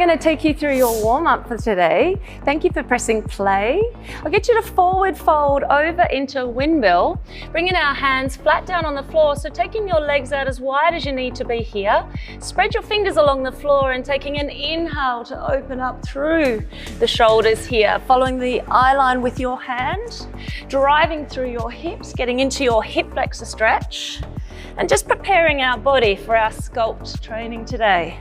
going to take you through your warm-up for today. Thank you for pressing play. I'll get you to forward fold over into a windmill, bringing our hands flat down on the floor, so taking your legs out as wide as you need to be here. Spread your fingers along the floor and taking an inhale to open up through the shoulders here, following the eye line with your hand, driving through your hips, getting into your hip flexor stretch, and just preparing our body for our sculpt training today.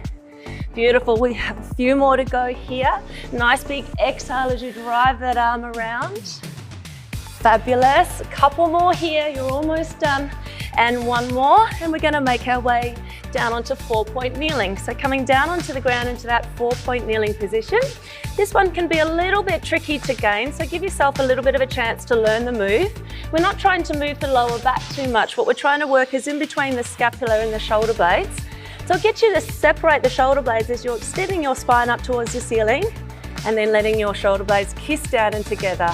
Beautiful, we have a few more to go here. Nice big exhale as you drive that arm around. Fabulous, a couple more here, you're almost done. And one more, and we're gonna make our way down onto 4-point kneeling. So coming down onto the ground into that 4-point kneeling position. This one can be a little bit tricky to gain, so give yourself a little bit of a chance to learn the move. We're not trying to move the lower back too much. What we're trying to work is in between the scapula and the shoulder blades. So I'll get you to separate the shoulder blades as you're extending your spine up towards the ceiling and then letting your shoulder blades kiss down and together.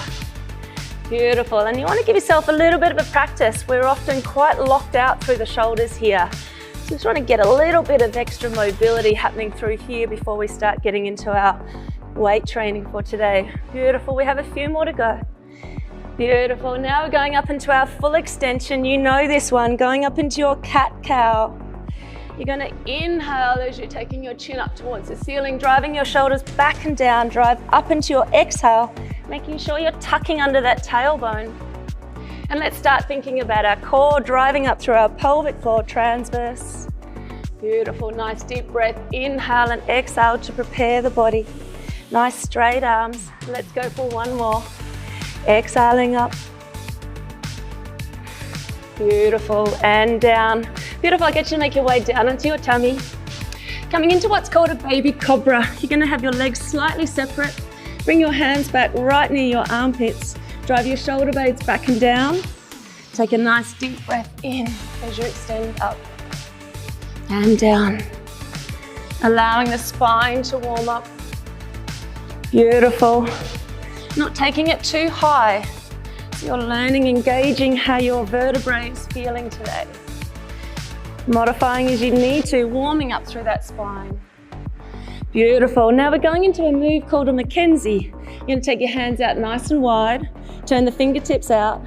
Beautiful, and you want to give yourself a little bit of a practice. We're often quite locked out through the shoulders here. So just want to get a little bit of extra mobility happening through here before we start getting into our weight training for today. Beautiful, we have a few more to go. Beautiful, now we're going up into our full extension. You know this one, going up into your cat-cow. You're going to inhale as you're taking your chin up towards the ceiling, driving your shoulders back and down, drive up into your exhale, making sure you're tucking under that tailbone. And let's start thinking about our core, driving up through our pelvic floor transverse. Beautiful, nice deep breath, inhale and exhale to prepare the body. Nice straight arms. Let's go for one more. Exhaling up. Beautiful, and down. Beautiful, I'll get you to make your way down onto your tummy. Coming into what's called a baby cobra. You're gonna have your legs slightly separate. Bring your hands back right near your armpits. Drive your shoulder blades back and down. Take a nice deep breath in as you extend up and down. Allowing the spine to warm up. Beautiful. Not taking it too high. So you're learning, engaging how your vertebrae is feeling today. Modifying as you need to, warming up through that spine. Beautiful. Now we're going into a move called a Mackenzie. You're going to take your hands out nice and wide, turn the fingertips out.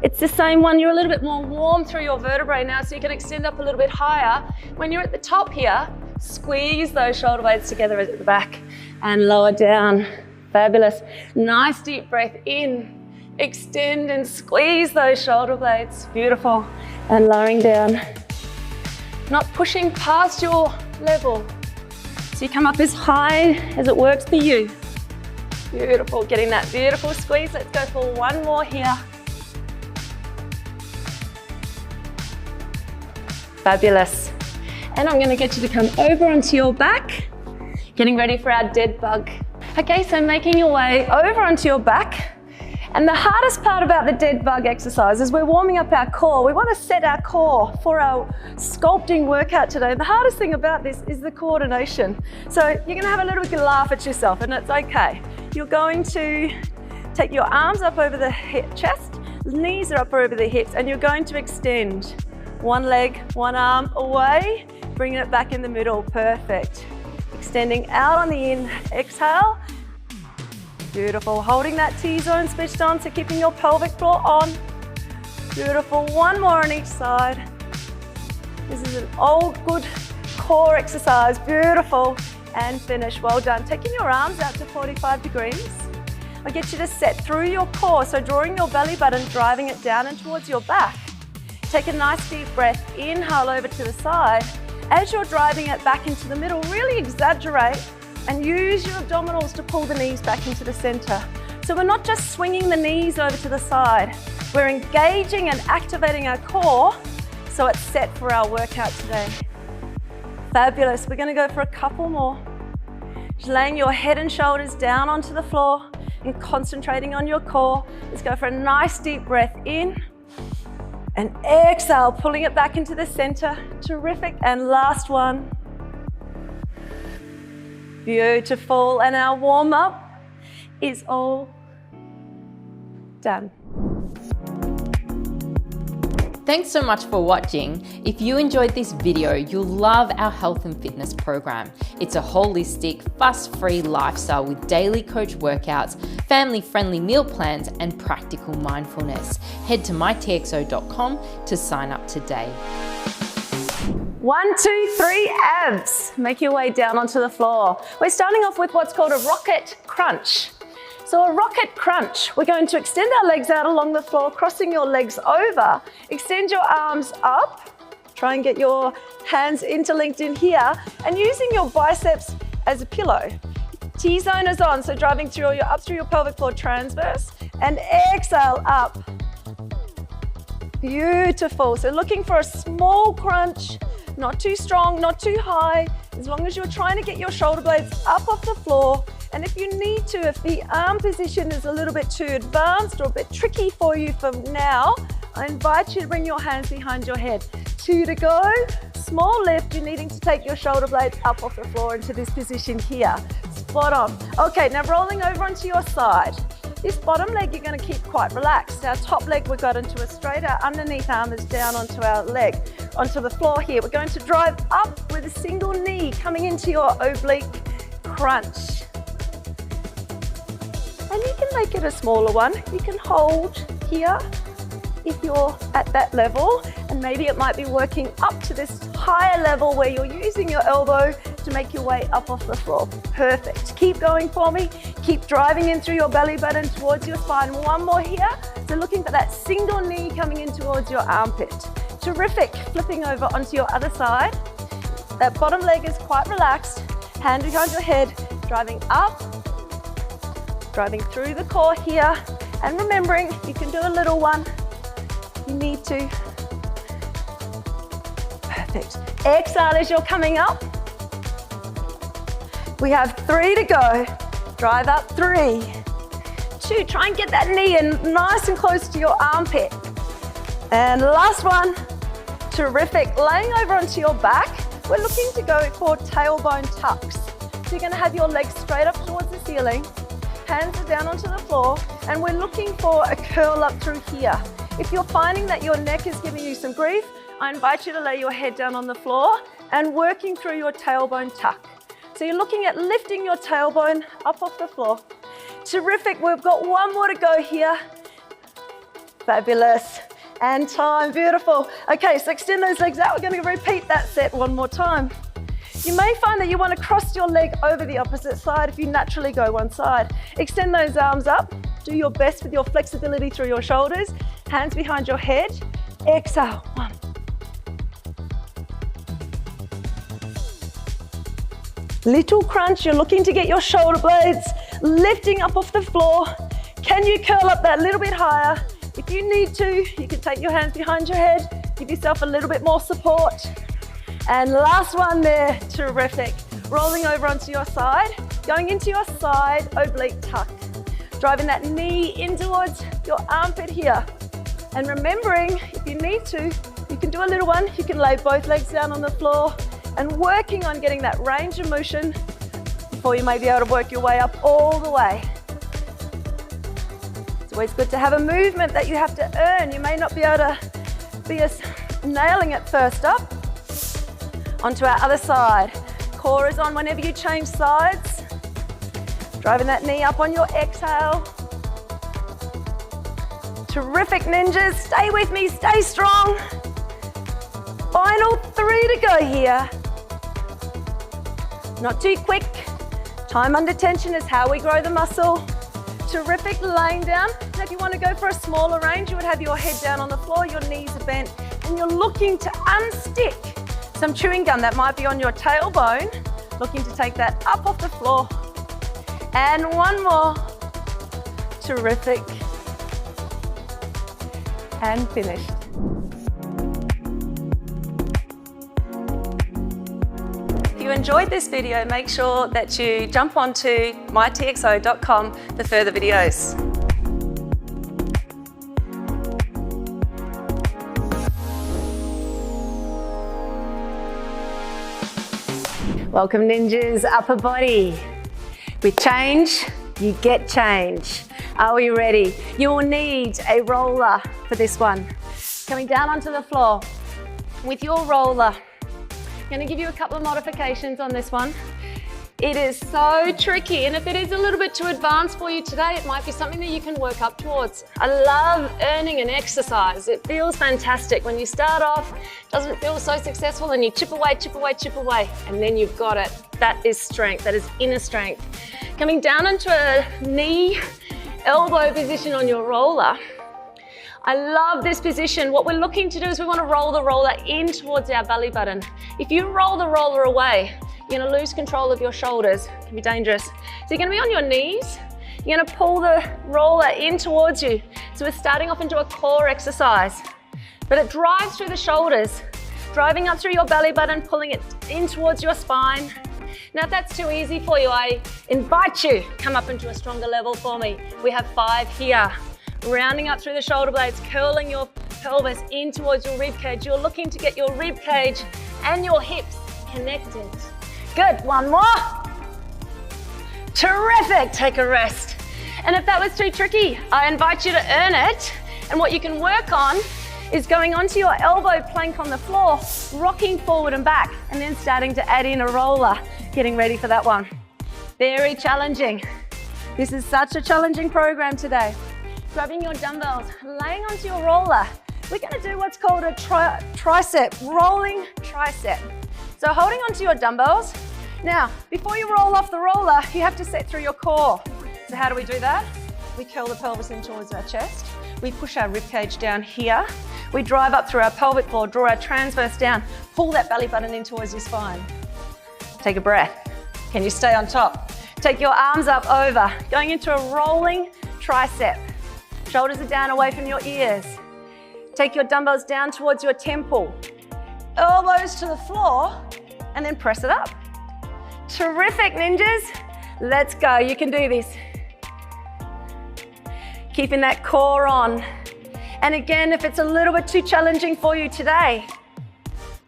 It's the same one, you're a little bit more warm through your vertebrae now, so you can extend up a little bit higher. When you're at the top here, squeeze those shoulder blades together at the back and lower down. Fabulous. Nice deep breath in, extend and squeeze those shoulder blades. Beautiful. And lowering down. Not pushing past your level. So you come up as high as it works for you. Beautiful, getting that beautiful squeeze. Let's go for one more here. Fabulous. And I'm gonna get you to come over onto your back, getting ready for our dead bug. Okay, so making your way over onto your back. And the hardest part about the dead bug exercise is we're warming up our core. We want to set our core for our sculpting workout today. The hardest thing about this is the coordination. So you're going to have a little bit of a laugh at yourself, and it's okay. You're going to take your arms up over the chest, knees are up over the hips, and you're going to extend one leg, one arm away, bringing it back in the middle. Perfect. Extending out on the exhale. Beautiful, holding that T-zone switched on, so keeping your pelvic floor on. Beautiful, one more on each side. This is an old good core exercise, beautiful, and finish, well done. Taking your arms out to 45 degrees. I'll get you to set through your core, so drawing your belly button, driving it down and towards your back. Take a nice deep breath, inhale over to the side. As you're driving it back into the middle, really exaggerate and use your abdominals to pull the knees back into the center. So we're not just swinging the knees over to the side, we're engaging and activating our core so it's set for our workout today. Fabulous, we're gonna go for a couple more. Just laying your head and shoulders down onto the floor and concentrating on your core. Let's go for a nice deep breath in and exhale, pulling it back into the center. Terrific, and last one. Beautiful, and our warm up is all done. Thanks so much for watching. If you enjoyed this video, you'll love our health and fitness program. It's a holistic, fuss-free lifestyle with daily coach workouts, family-friendly meal plans, and practical mindfulness. Head to mytxo.com to sign up today. 1, 2, 3, abs. Make your way down onto the floor. We're starting off with what's called a rocket crunch. So a rocket crunch, we're going to extend our legs out along the floor, crossing your legs over. Extend your arms up. Try and get your hands interlinked in here and using your biceps as a pillow. T-zone is on, so driving through up through your pelvic floor transverse and exhale up. Beautiful. So looking for a small crunch, not too strong, not too high, as long as you're trying to get your shoulder blades up off the floor. And if you need to, if the arm position is a little bit too advanced or a bit tricky for you for now, I invite you to bring your hands behind your head. 2 to go. Small lift, you're needing to take your shoulder blades up off the floor into this position here. Spot on. Okay, now rolling over onto your side. This bottom leg you're going to keep quite relaxed. Our top leg we've got into a straight, our underneath arm is down onto our leg, onto the floor here. We're going to drive up with a single knee coming into your oblique crunch. And you can make it a smaller one. You can hold here if you're at that level, and maybe it might be working up to this higher level where you're using your elbow to make your way up off the floor. Perfect. Keep going for me. Keep driving in through your belly button towards your spine. One more here. So looking for that single knee coming in towards your armpit. Terrific. Flipping over onto your other side. That bottom leg is quite relaxed. Hand behind your head, driving up, driving through the core here. And remembering, you can do a little one. You need to. Perfect. Exhale as you're coming up. We have 3 to go. Drive up 3, 2. Try and get that knee in nice and close to your armpit. And last one. Terrific. Laying over onto your back. We're looking to go for tailbone tucks. So you're going to have your legs straight up towards the ceiling. Hands are down onto the floor. And we're looking for a curl up through here. If you're finding that your neck is giving you some grief, I invite you to lay your head down on the floor and working through your tailbone tuck. So you're looking at lifting your tailbone up off the floor. Terrific, we've got 1 more to go here. Fabulous, and time, beautiful. Okay, so extend those legs out. We're going to repeat that set 1 more time. You may find that you want to cross your leg over the opposite side if you naturally go one side. Extend those arms up. Do your best with your flexibility through your shoulders. Hands behind your head. Exhale, 1. Little crunch, you're looking to get your shoulder blades lifting up off the floor. Can you curl up that little bit higher? If you need to, you can take your hands behind your head, give yourself a little bit more support. And last one there, terrific. Rolling over onto your side, going into your side oblique tuck. Driving that knee in towards your armpit here. And remembering, if you need to, you can do a little one. You can lay both legs down on the floor and working on getting that range of motion before you may be able to work your way up all the way. It's always good to have a movement that you have to earn. You may not be able to be nailing it first up. Onto our other side. Core is on whenever you change sides. Driving that knee up on your exhale. Terrific, ninjas. Stay with me, stay strong. Final 3 to go here. Not too quick. Time under tension is how we grow the muscle. Terrific, laying down. And if you want to go for a smaller range, you would have your head down on the floor, your knees are bent, and you're looking to unstick some chewing gum that might be on your tailbone. Looking to take that up off the floor. And 1 more. Terrific. And finished. If you enjoyed this video, make sure that you jump onto mytxo.com for further videos. Welcome, ninjas. Upper body. With change, you get change. Are we ready? You will need a roller for this one. Coming down onto the floor with your roller. I'm going to give you a couple of modifications on this one. It is so tricky, and if it is a little bit too advanced for you today, it might be something that you can work up towards. I love earning an exercise. It feels fantastic. When you start off, it doesn't feel so successful, and you chip away, chip away, chip away, and then you've got it. That is strength, that is inner strength. Coming down into a knee, elbow position on your roller. I love this position. What we're looking to do is we want to roll the roller in towards our belly button. If you roll the roller away, you're going to lose control of your shoulders. It can be dangerous. So you're going to be on your knees. You're going to pull the roller in towards you. So we're starting off into a core exercise. But it drives through the shoulders, driving up through your belly button, pulling it in towards your spine. Now, if that's too easy for you, I invite you, come up into a stronger level for me. We have 5 here. Rounding up through the shoulder blades, curling your pelvis in towards your rib cage. You're looking to get your rib cage and your hips connected. Good, one more. Terrific, take a rest. And if that was too tricky, I invite you to earn it. And what you can work on is going onto your elbow plank on the floor, rocking forward and back, and then starting to add in a roller, getting ready for that one. Very challenging. This is such a challenging program today. Grabbing your dumbbells, laying onto your roller. We're going to do what's called a tricep, rolling tricep. So holding onto your dumbbells. Now, before you roll off the roller, you have to set through your core. So how do we do that? We curl the pelvis in towards our chest. We push our rib cage down here. We drive up through our pelvic floor, draw our transverse down, pull that belly button in towards your spine. Take a breath. Can you stay on top? Take your arms up over, going into a rolling tricep. Shoulders are down away from your ears. Take your dumbbells down towards your temple. Elbows to the floor, and then press it up. Terrific, ninjas. Let's go, you can do this. Keeping that core on. And again, if it's a little bit too challenging for you today,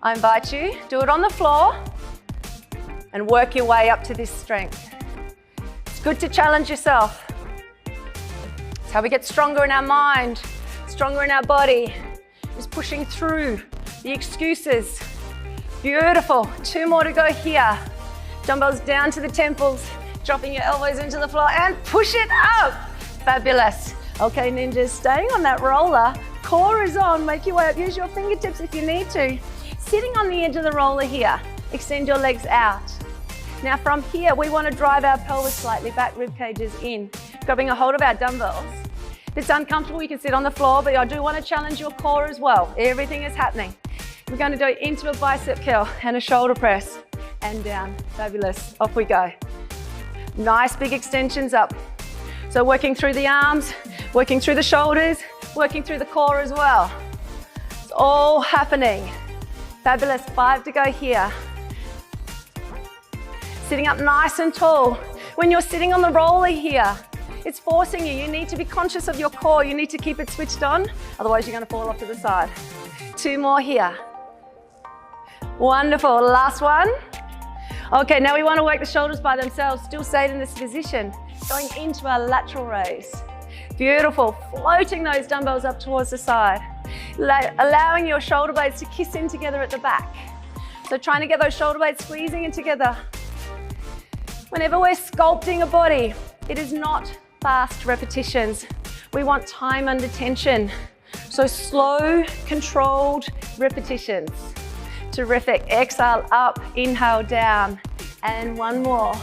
I invite you, do it on the floor and work your way up to this strength. It's good to challenge yourself. It's how we get stronger in our mind, stronger in our body, is pushing through the excuses. Beautiful. 2 more to go here. Dumbbells down to the temples, dropping your elbows into the floor and push it up. Fabulous. Okay, ninjas, staying on that roller. Core is on, make your way up. Use your fingertips if you need to. Sitting on the edge of the roller here, extend your legs out. Now from here, we want to drive our pelvis slightly back, rib cages in. Grabbing a hold of our dumbbells. If it's uncomfortable, you can sit on the floor, but I do want to challenge your core as well. Everything is happening. We're going to do it into a bicep curl and a shoulder press and down. Fabulous. Off we go. Nice big extensions up. So working through the arms, working through the shoulders, working through the core as well. It's all happening. Fabulous. 5 to go here. Sitting up nice and tall. When you're sitting on the roller here, it's forcing you. You need to be conscious of your core. You need to keep it switched on. Otherwise, you're going to fall off to the side. 2 more here. Wonderful. Last one. Okay, now we want to work the shoulders by themselves. Still stayed in this position. Going into our lateral raise. Beautiful. Floating those dumbbells up towards the side. Allowing your shoulder blades to kiss in together at the back. So trying to get those shoulder blades squeezing in together. Whenever we're sculpting a body, it is not fast repetitions. We want time under tension. So slow, controlled repetitions. Terrific. Exhale up, inhale down, and 1 more.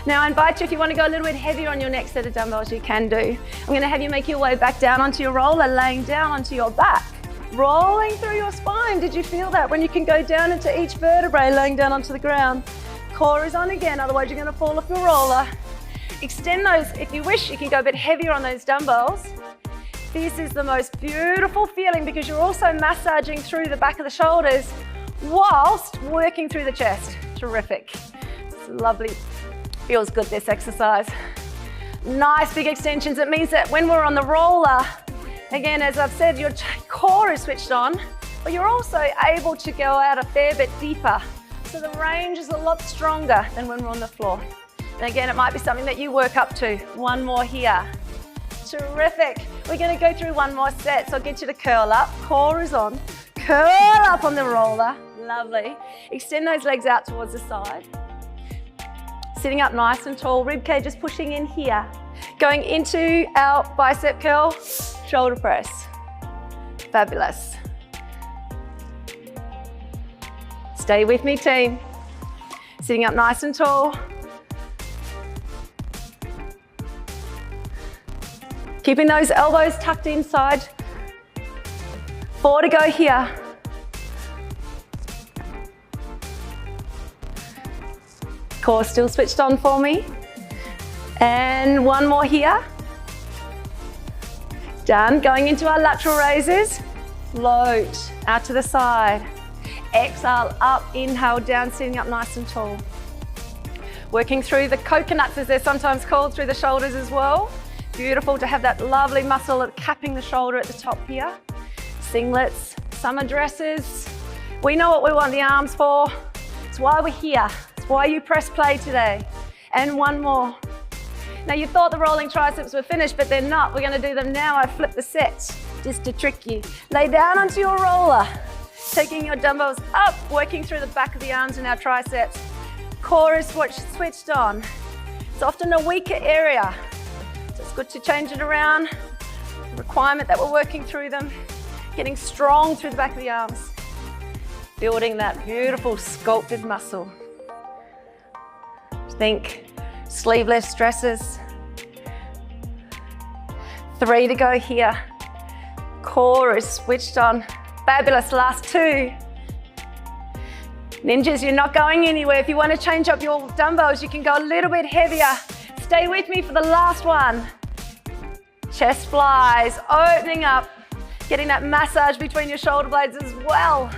Now I invite you, if you want to go a little bit heavier on your next set of dumbbells, you can do. I'm going to have you make your way back down onto your roller, laying down onto your back, rolling through your spine. Did you feel that? When you can go down into each vertebrae, laying down onto the ground. Core is on again, otherwise you're going to fall off your roller. Extend those. If you wish, you can go a bit heavier on those dumbbells. This is the most beautiful feeling because you're also massaging through the back of the shoulders whilst working through the chest. Terrific. It's lovely. Feels good, this exercise. Nice big extensions. It means that when we're on the roller, again, as I've said, your core is switched on, but you're also able to go out a fair bit deeper. So the range is a lot stronger than when we're on the floor. And again, it might be something that you work up to. 1 more here. Terrific. We're going to go through one more set. So I'll get you to curl up. Core is on. Curl up on the roller. Lovely. Extend those legs out towards the side. Sitting up nice and tall. Rib cage is pushing in here. Going into our bicep curl, shoulder press. Fabulous. Stay with me, team. Sitting up nice and tall. Keeping those elbows tucked inside. 4 to go here. Core still switched on for me. And one more here. Done. Going into our lateral raises. Float out to the side. Exhale up, inhale down, sitting up nice and tall. Working through the coconuts, as they're sometimes called, through the shoulders as well. Beautiful to have that lovely muscle of capping the shoulder at the top here. Singlets, summer dresses. We know what we want the arms for. It's why we're here. It's why you press play today. And one more. Now you thought the rolling triceps were finished, but they're not. We're going to do them now. I flip the set just to trick you. Lay down onto your roller. Taking your dumbbells up, working through the back of the arms and our triceps. Core is switched on. It's often a weaker area, so it's good to change it around. The requirement that we're working through them, getting strong through the back of the arms, building that beautiful sculpted muscle. Think sleeveless dresses. 3 to go here. Core is switched on. Fabulous, last 2. Ninjas, you're not going anywhere. If you want to change up your dumbbells, you can go a little bit heavier. Stay with me for the last one. Chest flies, opening up, getting that massage between your shoulder blades as well.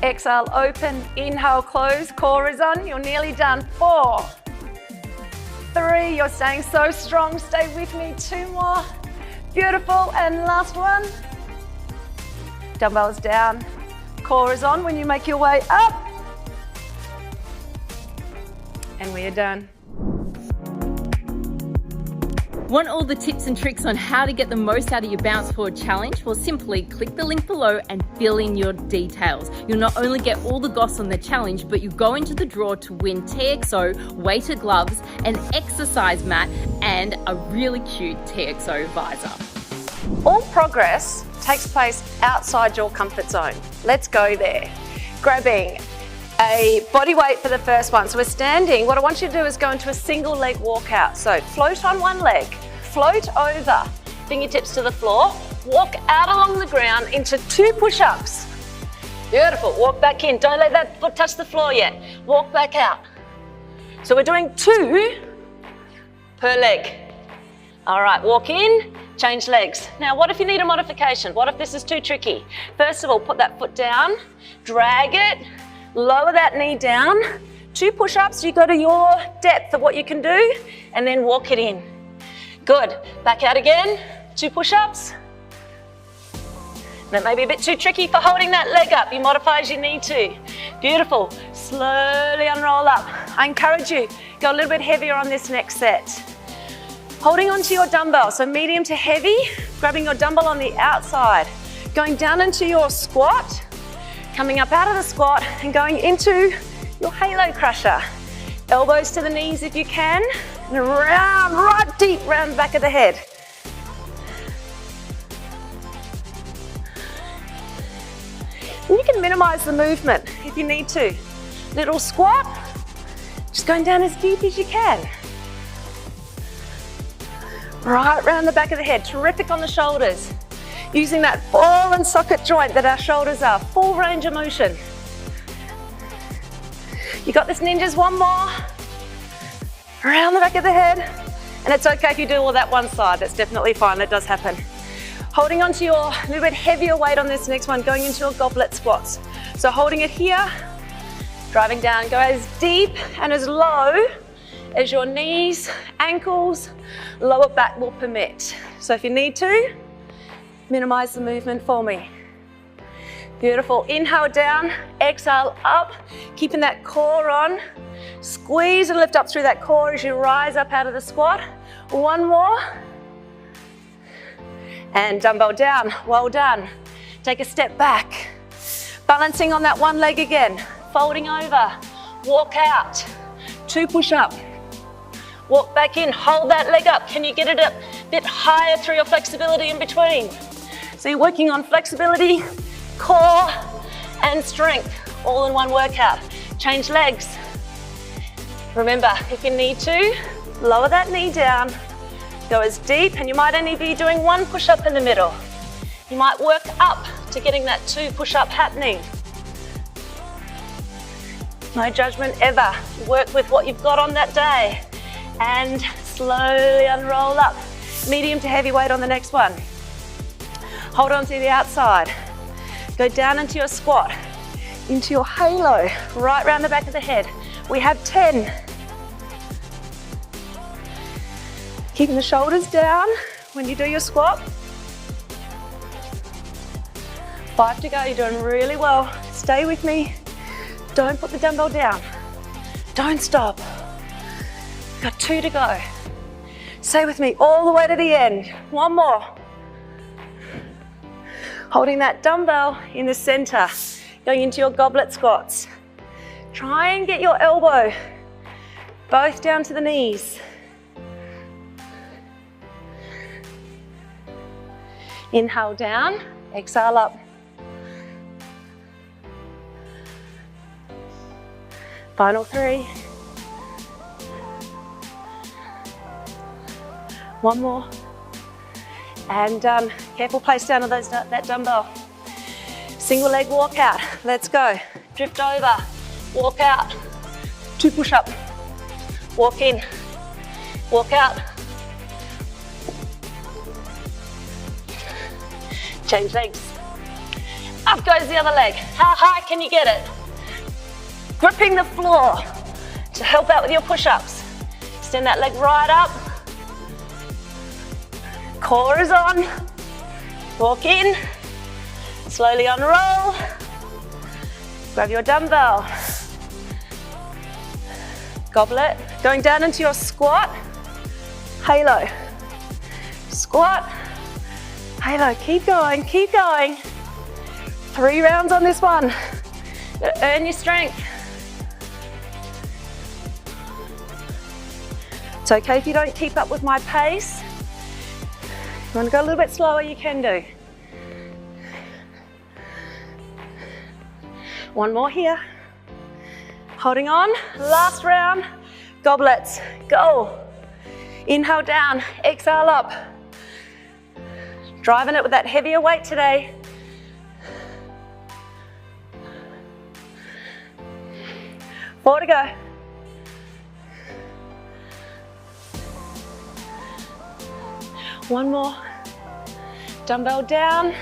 Exhale, open, inhale, close, core is on, you're nearly done. 4, 3, you're staying so strong, stay with me, 2 more. Beautiful, and last one. Dumbbells down, core is on when you make your way up. And we are done. Want all the tips and tricks on how to get the most out of your Bounce Forward Challenge? Well, simply click the link below and fill in your details. You'll not only get all the goss on the challenge, but you go into the draw to win TEKXO weighted gloves, an exercise mat, and a really cute TEKXO visor. All progress takes place outside your comfort zone. Let's go there. Grabbing a body weight for the first one. So we're standing. What I want you to do is go into a single leg walkout. So float on one leg, float over, fingertips to the floor, walk out along the ground into 2 push-ups. Beautiful, walk back in. Don't let that foot touch the floor yet. Walk back out. So we're doing 2 per leg. All right, walk in, change legs. Now, what if you need a modification? What if this is too tricky? First of all, put that foot down, drag it, lower that knee down. 2 push-ups, you go to your depth of what you can do, and then walk it in. Good, back out again, 2 push-ups. That may be a bit too tricky for holding that leg up. You modify as you need to. Beautiful, slowly unroll up. I encourage you, go a little bit heavier on this next set. Holding onto your dumbbell, so medium to heavy, grabbing your dumbbell on the outside, going down into your squat, coming up out of the squat and going into your halo crusher. Elbows to the knees if you can, and around, right deep round the back of the head. And you can minimize the movement if you need to. Little squat, just going down as deep as you can. Right round the back of the head, terrific on the shoulders. Using that ball and socket joint that our shoulders are, full range of motion. You got this, ninjas, one more. Around the back of the head. And it's okay if you do all that one side, that's definitely fine, that does happen. Holding onto your little bit heavier weight on this next one, going into your goblet squats. So holding it here, driving down, go as deep and as low as your knees, ankles, lower back will permit. So if you need to, minimize the movement for me. Beautiful. Inhale down, exhale up, keeping that core on. Squeeze and lift up through that core as you rise up out of the squat. One more. And dumbbell down. Well done. Take a step back. Balancing on that one leg again. Folding over. Walk out. 2 push-up. Walk back in. Hold that leg up. Can you get it a bit higher through your flexibility in between? So you're working on flexibility, core, and strength, all in one workout. Change legs. Remember, if you need to, lower that knee down, go as deep, and you might only be doing 1 push-up in the middle. You might work up to getting that 2 push-up happening. No judgment ever. Work with what you've got on that day, and slowly unroll up. Medium to heavy weight on the next one. Hold on to the outside. Go down into your squat, into your halo, right round the back of the head. We have 10. Keeping the shoulders down when you do your squat. 5 to go, you're doing really well. Stay with me. Don't put the dumbbell down. Don't stop. Got 2 to go. Stay with me all the way to the end. 1 more. Holding that dumbbell in the center, going into your goblet squats. Try and get your elbow both down to the knees. Inhale down, exhale up. Final 3. 1 more. And careful place down of that dumbbell. Single leg walk out. Let's go. Drift over. Walk out. 2 push up. Walk in. Walk out. Change legs. Up goes the other leg. How high can you get it? Gripping the floor to help out with your push-ups. Extend that leg right up. Core is on. Walk in. Slowly unroll. Grab your dumbbell. Goblet. Going down into your squat. Halo. Squat. Halo. Keep going. Keep going. 3 rounds on this one. Gotta earn your strength. It's okay if you don't keep up with my pace. If you want to go a little bit slower, you can do. 1 more here. Holding on. Last round. Goblets. Go. Inhale down. Exhale up. Driving it with that heavier weight today. Four to go. One more. Dumbbell down.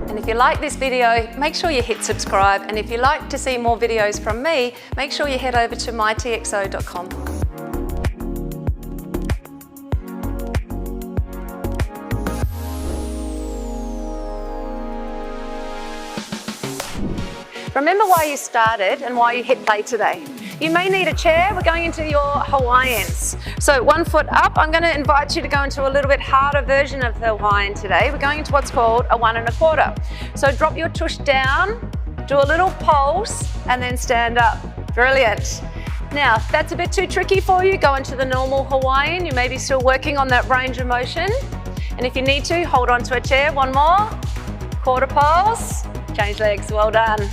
And if you like this video, make sure you hit subscribe. And if you'd like to see more videos from me, make sure you head over to mytxo.com. Remember why you started and why you hit play today. You may need a chair. We're going into your Hawaiians. So 1 foot up. I'm going to invite you to go into a little bit harder version of the Hawaiian today. We're going into what's called a 1 1/4. So drop your tush down, do a little pulse, and then stand up. Brilliant. Now, if that's a bit too tricky for you, go into the normal Hawaiian. You may be still working on that range of motion. And if you need to, hold on to a chair. 1 more. Quarter pulse. Change legs. Well done.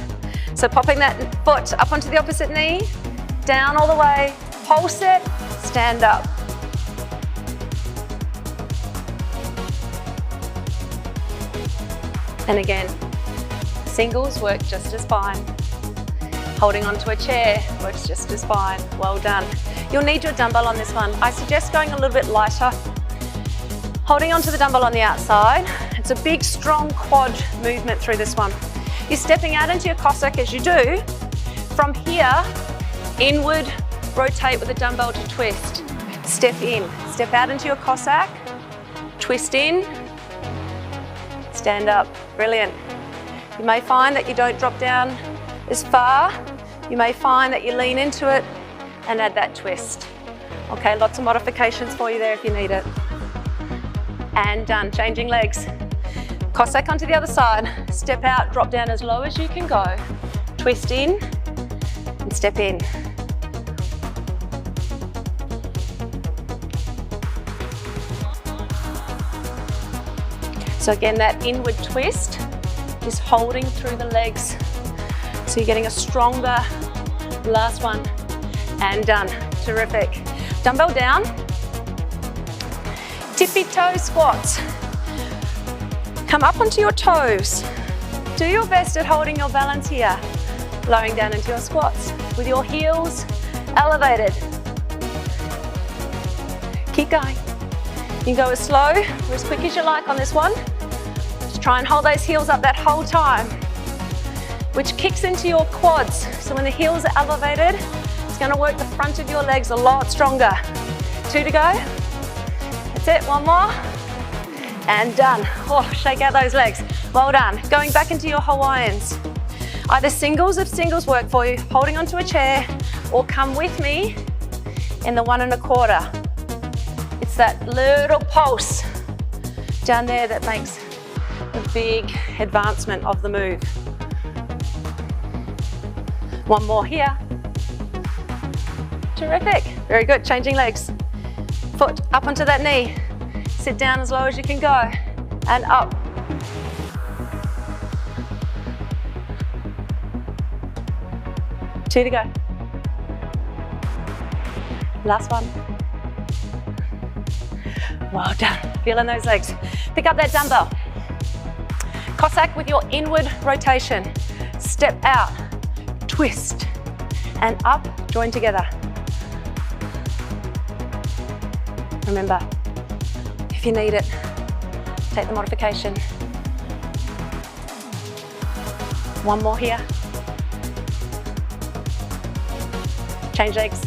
So popping that foot up onto the opposite knee, down all the way, pulse it, stand up. And again, singles work just as fine. Holding onto a chair works just as fine. Well done. You'll need your dumbbell on this one. I suggest going a little bit lighter. Holding onto the dumbbell on the outside. It's a big, strong quad movement through this one. You're stepping out into your Cossack as you do. From here, inward, rotate with the dumbbell to twist. step in, step out into your Cossack, twist in, stand up. Brilliant. You may find that you don't drop down as far. You may find that you lean into it and add that twist. Okay, lots of modifications for you there if you need it. And done, changing legs. Cossack onto the other side, step out, drop down as low as you can go, twist in and step in. So again, that inward twist is holding through the legs. So you're getting a stronger, last one, and done. Terrific. Dumbbell down, tippy toe squats. Come up onto your toes. Do your best at holding your balance here. Lowering down into your squats with your heels elevated. Keep going. You can go as slow or as quick as you like on this one. Just try and hold those heels up that whole time, which kicks into your quads. So when the heels are elevated, it's going to work the front of your legs a lot stronger. 2 to go. That's it, one more. And done. Oh, shake out those legs. Well done. Going back into your Hawaiians. Either singles if singles work for you, holding onto a chair, or come with me in the 1 1/4. It's that little pulse down there that makes a big advancement of the move. One more here. Terrific. Very good. Changing legs. Foot up onto that knee. Sit down as low as you can go. And up. Two to go. Last one. Well done. Feeling those legs. Pick up that dumbbell. Cossack with your inward rotation. Step out, twist, and up, join together. Remember, if you need it, take the modification. One more here. Change legs.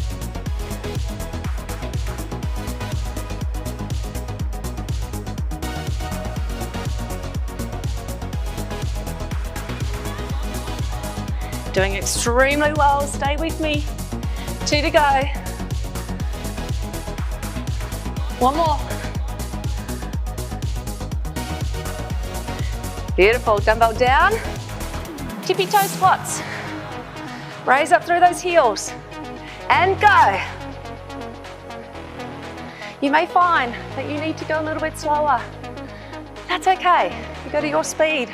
Doing extremely well, stay with me. 2 to go. One more. Beautiful, dumbbell down. Tippy toe squats. Raise up through those heels. And go. You may find that you need to go a little bit slower. That's okay, you go to your speed.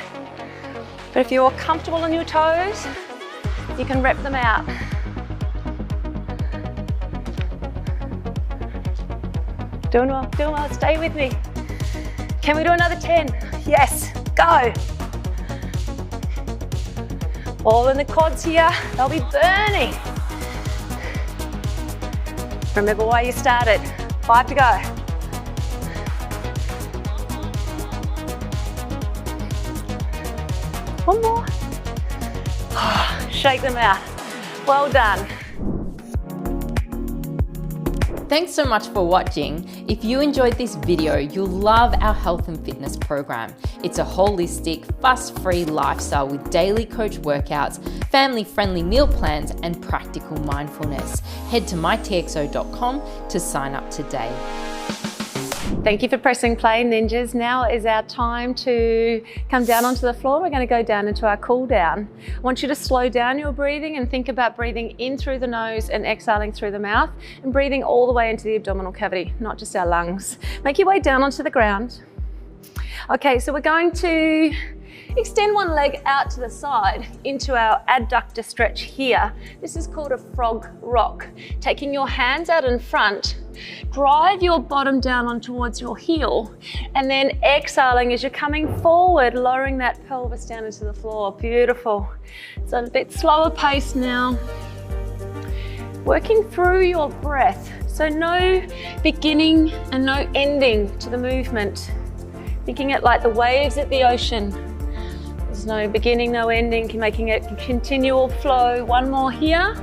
But if you're comfortable on your toes, you can rep them out. Doing well, stay with me. Can we do another 10? Yes, go. All in the quads here, they'll be burning. Remember why you started. 5 to go. One more. Shake them out. Well done. Thanks so much for watching. If you enjoyed this video, you'll love our health and fitness program. It's a holistic, fuss-free lifestyle with daily coach workouts, family-friendly meal plans, and practical mindfulness. Head to mytxo.com to sign up today. Thank you for pressing play, ninjas. Now is our time to come down onto the floor. We're going to go down into our cool down. I want you to slow down your breathing and think about breathing in through the nose and exhaling through the mouth, and breathing all the way into the abdominal cavity, not just our lungs. Make your way down onto the ground. Okay, so we're going to extend one leg out to the side into our adductor stretch here. This is called a frog rock. Taking your hands out in front, drive your bottom down on towards your heel, and then exhaling as you're coming forward, lowering that pelvis down into the floor. Beautiful. It's a bit slower pace now. Working through your breath. So no beginning and no ending to the movement. Thinking it like the waves at the ocean. There's no beginning, no ending, making it a continual flow. One more here.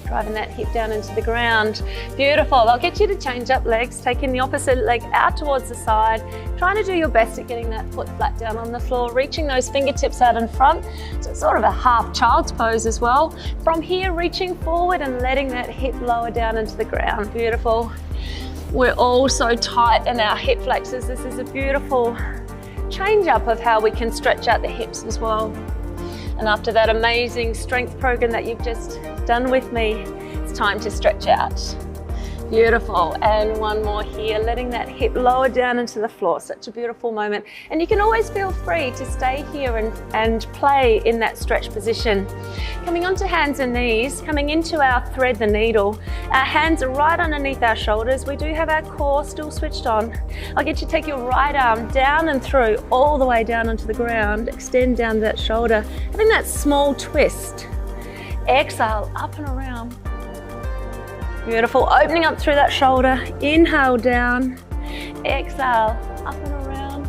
Driving that hip down into the ground. Beautiful. I'll get you to change up legs, taking the opposite leg out towards the side, trying to do your best at getting that foot flat down on the floor, reaching those fingertips out in front. So it's sort of a half child's pose as well. From here, reaching forward and letting that hip lower down into the ground. Beautiful. We're all so tight in our hip flexors. This is a beautiful change up of how we can stretch out the hips as well. And after that amazing strength program that you've just done with me, it's time to stretch out. Beautiful, and one more here, letting that hip lower down into the floor. Such a beautiful moment. And you can always feel free to stay here and play in that stretch position. Coming onto hands and knees, coming into our thread the needle. Our hands are right underneath our shoulders. We do have our core still switched on. I'll get you to take your right arm down and through, all the way down onto the ground. Extend down that shoulder, having that small twist. Exhale, up and around. Beautiful, opening up through that shoulder, inhale down, exhale, up and around.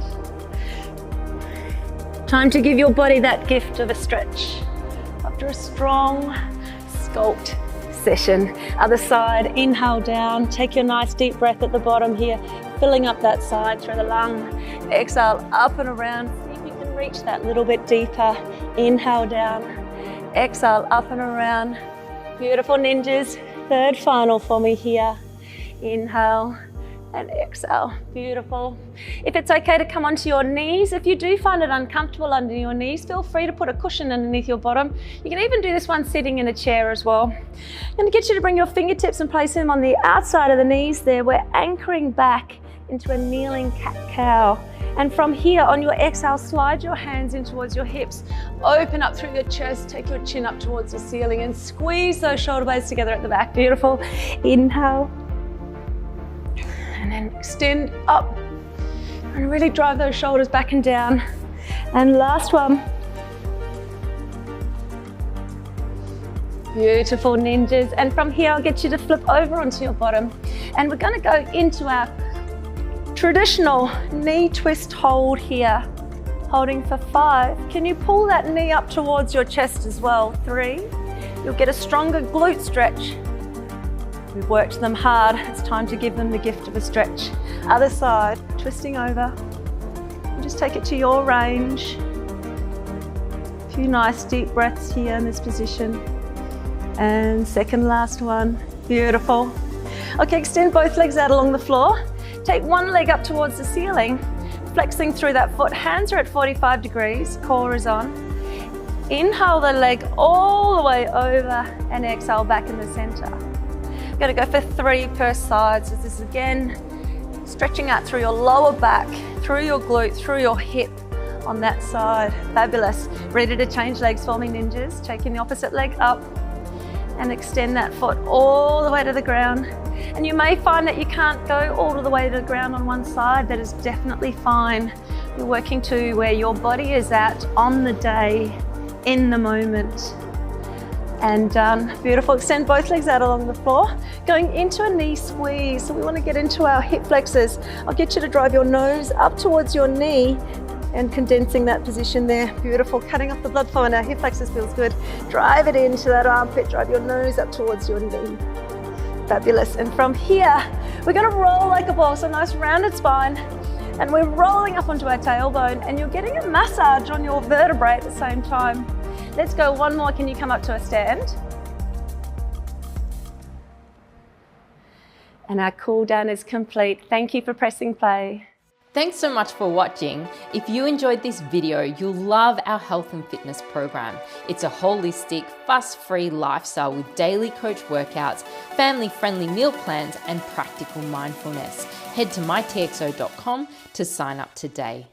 Time to give your body that gift of a stretch after a strong sculpt session. Other side, inhale down, take your nice deep breath at the bottom here, filling up that side through the lung. Exhale, up and around, see if you can reach that little bit deeper. Inhale down, exhale, up and around. Beautiful ninjas. Third final for me here. Inhale and exhale. Beautiful. If it's okay to come onto your knees, if you do find it uncomfortable under your knees, feel free to put a cushion underneath your bottom. You can even do this one sitting in a chair as well. I'm going to get you to bring your fingertips and place them on the outside of the knees there. We're anchoring back into a kneeling cat-cow. And from here, on your exhale, slide your hands in towards your hips. Open up through your chest, take your chin up towards the ceiling and squeeze those shoulder blades together at the back. Beautiful. Inhale. And then extend up. And really drive those shoulders back and down. And last one. Beautiful, ninjas. And from here, I'll get you to flip over onto your bottom. And we're going to go into our traditional knee twist hold here, holding for 5. Can you pull that knee up towards your chest as well? 3. You'll get a stronger glute stretch. We've worked them hard. It's time to give them the gift of a stretch. Other side, twisting over. And just take it to your range. A few nice deep breaths here in this position. And second last one. Beautiful. Okay, extend both legs out along the floor. Take one leg up towards the ceiling, flexing through that foot. Hands are at 45 degrees, core is on. Inhale the leg all the way over and exhale back in the center. I'm going to go for 3 per side. So this is again, stretching out through your lower back, through your glute, through your hip on that side. Fabulous. Ready to change legs for me, ninjas. Taking the opposite leg up and extend that foot all the way to the ground. And you may find that you can't go all the way to the ground on one side. That is definitely fine. You're working to where your body is at on the day, in the moment. And done. Beautiful. Extend both legs out along the floor. Going into a knee squeeze. So we want to get into our hip flexors. I'll get you to drive your nose up towards your knee and condensing that position there. Beautiful. Cutting off the blood flow in our hip flexors feels good. Drive it into that armpit. Drive your nose up towards your knee. Fabulous. And from here, we're going to roll like a ball. So nice rounded spine. And we're rolling up onto our tailbone and you're getting a massage on your vertebrae at the same time. Let's go one more. Can you come up to a stand? And our cool down is complete. Thank you for pressing play. Thanks so much for watching. If you enjoyed this video, you'll love our health and fitness program. It's a holistic, fuss-free lifestyle with daily coach workouts, family-friendly meal plans, and practical mindfulness. Head to mytxo.com to sign up today.